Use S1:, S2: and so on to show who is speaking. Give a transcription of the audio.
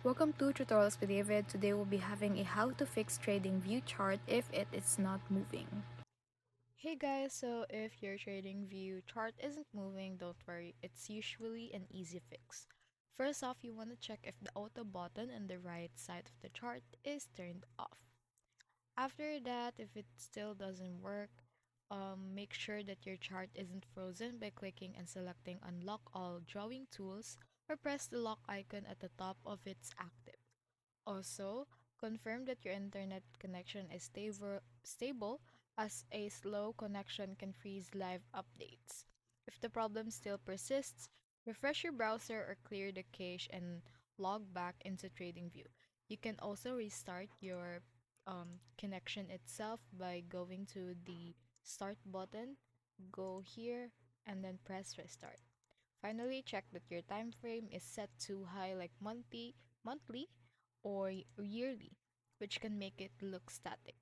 S1: Welcome to Tutorials with David. Today we'll be having a how to fix TradingView chart if it is not moving. Hey guys, so if your TradingView chart isn't moving, don't worry, it's usually an easy fix. First off, you want to check if the auto button on the right side of the chart is turned off. After that, if it still doesn't work, make sure that your chart isn't frozen by clicking and selecting Unlock All Drawing Tools or press the lock icon at the top of its active. Also, confirm that your internet connection is stable as a slow connection can freeze live updates. If the problem still persists, refresh your browser or clear the cache and log back into TradingView. You can also restart your connection itself by going to the start button, go here, and then press restart. Finally, check that your time frame is set to high like monthly or yearly, which can make it look static.